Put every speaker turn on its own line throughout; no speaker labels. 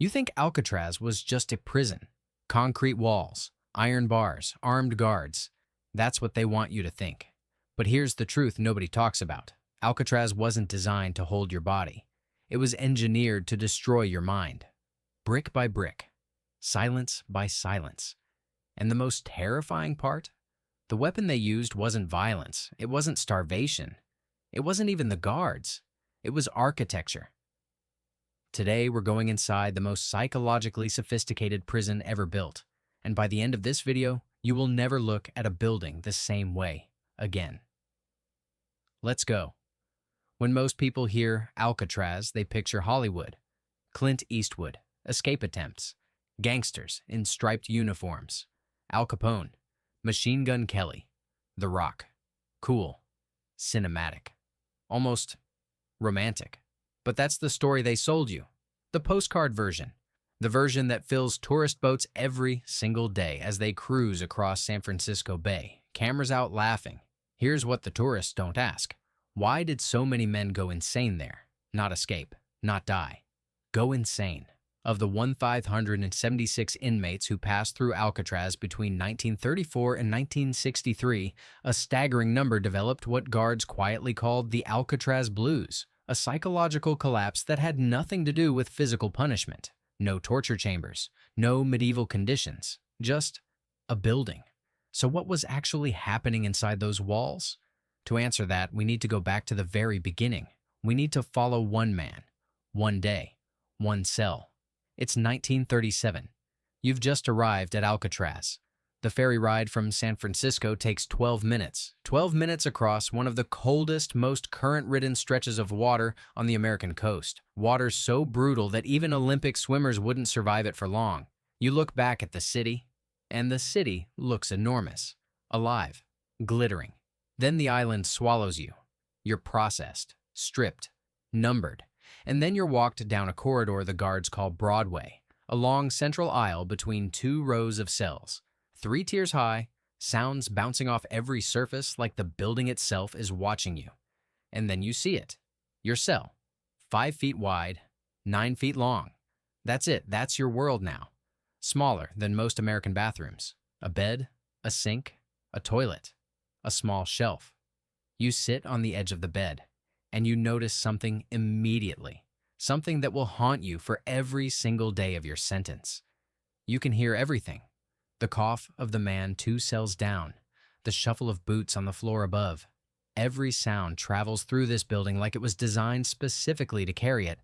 You think Alcatraz was just a prison. Concrete walls, iron bars, armed guards. That's what they want you to think. But here's the truth nobody talks about. Alcatraz wasn't designed to hold your body. It was engineered to destroy your mind. Brick by brick. Silence by silence. And the most terrifying part? The weapon they used wasn't violence. It wasn't starvation. It wasn't even the guards. It was architecture. Today, we're going inside the most psychologically sophisticated prison ever built. And by the end of this video, you will never look at a building the same way again. Let's go. When most people hear Alcatraz, they picture Hollywood, Clint Eastwood, escape attempts, gangsters in striped uniforms, Al Capone, Machine Gun Kelly, The Rock. Cool, cinematic, almost romantic. But that's the story they sold you. The postcard version. The version that fills tourist boats every single day as they cruise across San Francisco Bay. Cameras out laughing. Here's what the tourists don't ask. Why did so many men go insane there? Not escape, not die. Go insane. Of the 1,576 inmates who passed through Alcatraz between 1934 and 1963, a staggering number developed what guards quietly called the Alcatraz Blues. A psychological collapse that had nothing to do with physical punishment. No torture chambers, no medieval conditions, just a building. So what was actually happening inside those walls? To answer that, we need to go back to the very beginning. We need to follow one man, one day, one cell. It's 1937. You've just arrived at Alcatraz. The ferry ride from San Francisco takes 12 minutes. 12 minutes across one of the coldest, most current-ridden stretches of water on the American coast. Water so brutal that even Olympic swimmers wouldn't survive it for long. You look back at the city, and the city looks enormous, alive, glittering. Then the island swallows you. You're processed, stripped, numbered, and then you're walked down a corridor the guards call Broadway, a long central aisle between two rows of cells. 3 tiers high, sounds bouncing off every surface like the building itself is watching you. And then you see it. Your cell. 5 feet wide, 9 feet long. That's it. That's your world now. Smaller than most American bathrooms. A bed, a sink, a toilet, a small shelf. You sit on the edge of the bed, and you notice something immediately. Something that will haunt you for every single day of your sentence. You can hear everything. The cough of the man 2 cells down, the shuffle of boots on the floor above. Every sound travels through this building like it was designed specifically to carry it,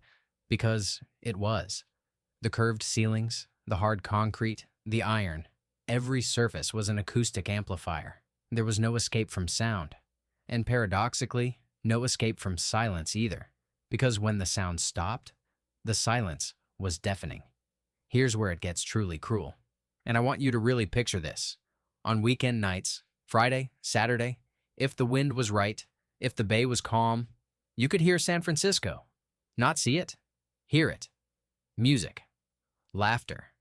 because it was. The curved ceilings, the hard concrete, the iron, every surface was an acoustic amplifier. There was no escape from sound, and paradoxically, no escape from silence either, because when the sound stopped, the silence was deafening. Here's where it gets truly cruel. And I want you to really picture this. On weekend nights, Friday, Saturday, if the wind was right, if the bay was calm, you could hear San Francisco. Not see it, hear it. Music, laughter,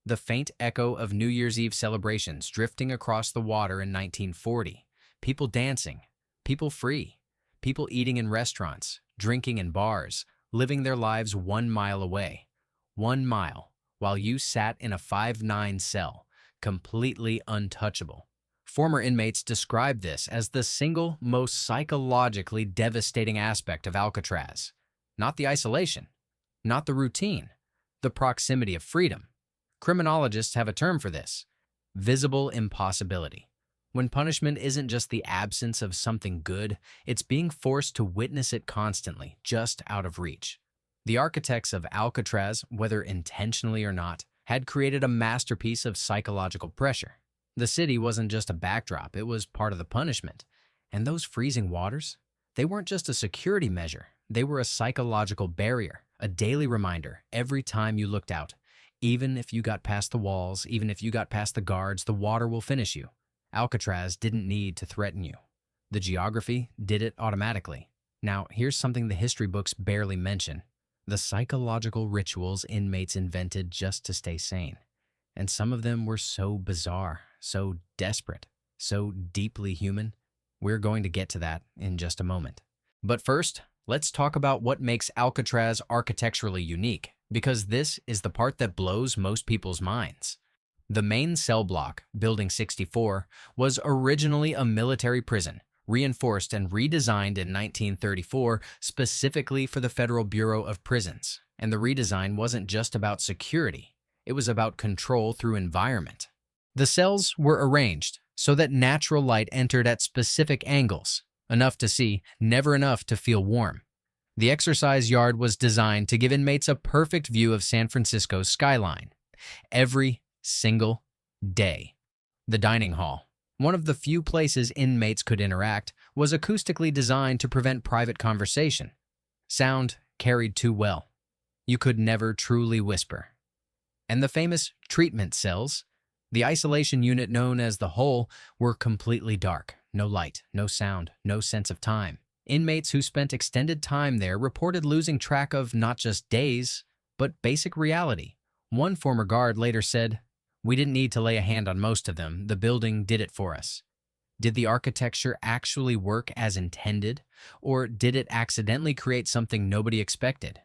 the faint echo of New Year's Eve celebrations drifting across the water in 1940. People dancing, people free, people eating in restaurants, drinking in bars, living their lives 1 mile away. 1 mile. While you sat in a 5'9" cell, completely untouchable. Former inmates described this as the single most psychologically devastating aspect of Alcatraz. Not the isolation, not the routine, the proximity of freedom. Criminologists have a term for this: visible impossibility. When punishment isn't just the absence of something good, it's being forced to witness it constantly, just out of reach. The architects of Alcatraz, whether intentionally or not, had created a masterpiece of psychological pressure. The city wasn't just a backdrop, it was part of the punishment. And those freezing waters? They weren't just a security measure, they were a psychological barrier, a daily reminder every time you looked out. Even if you got past the walls, even if you got past the guards, the water will finish you. Alcatraz didn't need to threaten you. The geography did it automatically. Now, here's something the history books barely mention. The psychological rituals inmates invented just to stay sane. And some of them were so bizarre, so desperate, so deeply human. We're going to get to that in just a moment. But first, let's talk about what makes Alcatraz architecturally unique. Because this is the part that blows most people's minds. The main cell block, Building 64, was originally a military prison, reinforced and redesigned in 1934 specifically for the Federal Bureau of Prisons. And the redesign wasn't just about security, it was about control through environment. The cells were arranged so that natural light entered at specific angles, enough to see, never enough to feel warm. The exercise yard was designed to give inmates a perfect view of San Francisco's skyline every single day. The dining hall, one of the few places inmates could interact, was acoustically designed to prevent private conversation. Sound carried too well. You could never truly whisper. And the famous treatment cells, the isolation unit known as the hole, were completely dark. No light, no sound, no sense of time. Inmates who spent extended time there reported losing track of not just days, but basic reality. One former guard later said, "We didn't need to lay a hand on most of them. The building did it for us." Did the architecture actually work as intended, or did it accidentally create something nobody expected?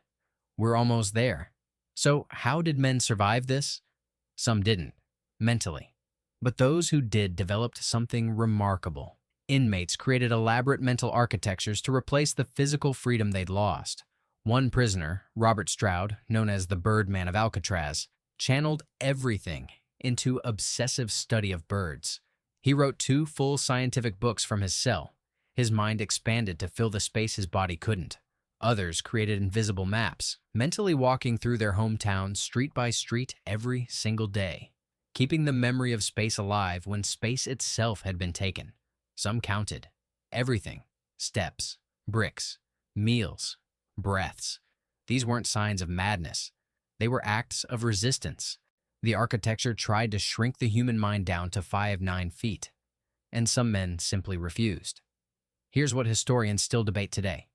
We're almost there. So how did men survive this? Some didn't, mentally. But those who did developed something remarkable. Inmates created elaborate mental architectures to replace the physical freedom they'd lost. One prisoner, Robert Stroud, known as the Birdman of Alcatraz, channeled everything into obsessive study of birds. He wrote 2 full scientific books from his cell. His mind expanded to fill the space his body couldn't. Others created invisible maps, mentally walking through their hometown street by street every single day, keeping the memory of space alive when space itself had been taken. Some counted everything: steps, bricks, meals, breaths. These weren't signs of madness. They were acts of resistance. The architecture tried to shrink the human mind down to 5'9" feet, and some men simply refused. Here's what historians still debate today.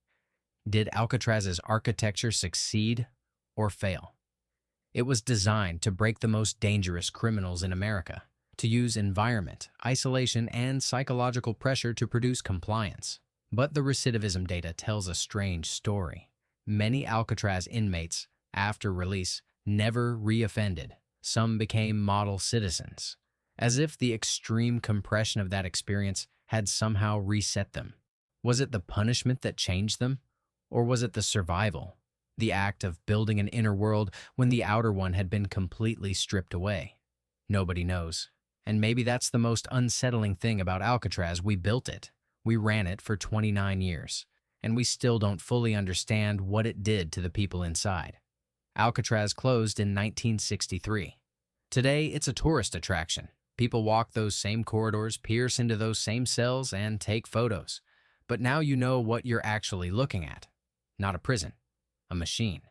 Did Alcatraz's architecture succeed or fail? It was designed to break the most dangerous criminals in America, to use environment, isolation, and psychological pressure to produce compliance. But the recidivism data tells a strange story. Many Alcatraz inmates, after release, never reoffended. Some became model citizens, as if the extreme compression of that experience had somehow reset them. Was it the punishment that changed them? Or was it the survival, the act of building an inner world when the outer one had been completely stripped away? Nobody knows. And maybe that's the most unsettling thing about Alcatraz. We built it. We ran it for 29 years. And we still don't fully understand what it did to the people inside. Alcatraz closed in 1963. Today, it's a tourist attraction. People walk those same corridors, pierce into those same cells, and take photos. But now you know what you're actually looking at. Not a prison, a machine,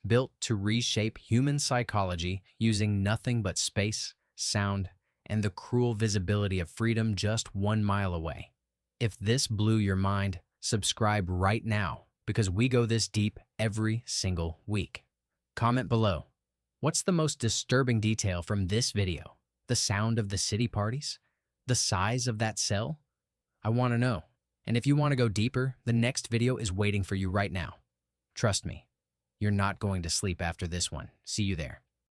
built to reshape human psychology using nothing but space, sound, and the cruel visibility of freedom just 1 mile away. If this blew your mind, subscribe right now, because we go this deep every single week. Comment below. What's the most disturbing detail from this video? The sound of the city parties? The size of that cell? I want to know. And if you want to go deeper, the next video is waiting for you right now. Trust me, you're not going to sleep after this one. See you there.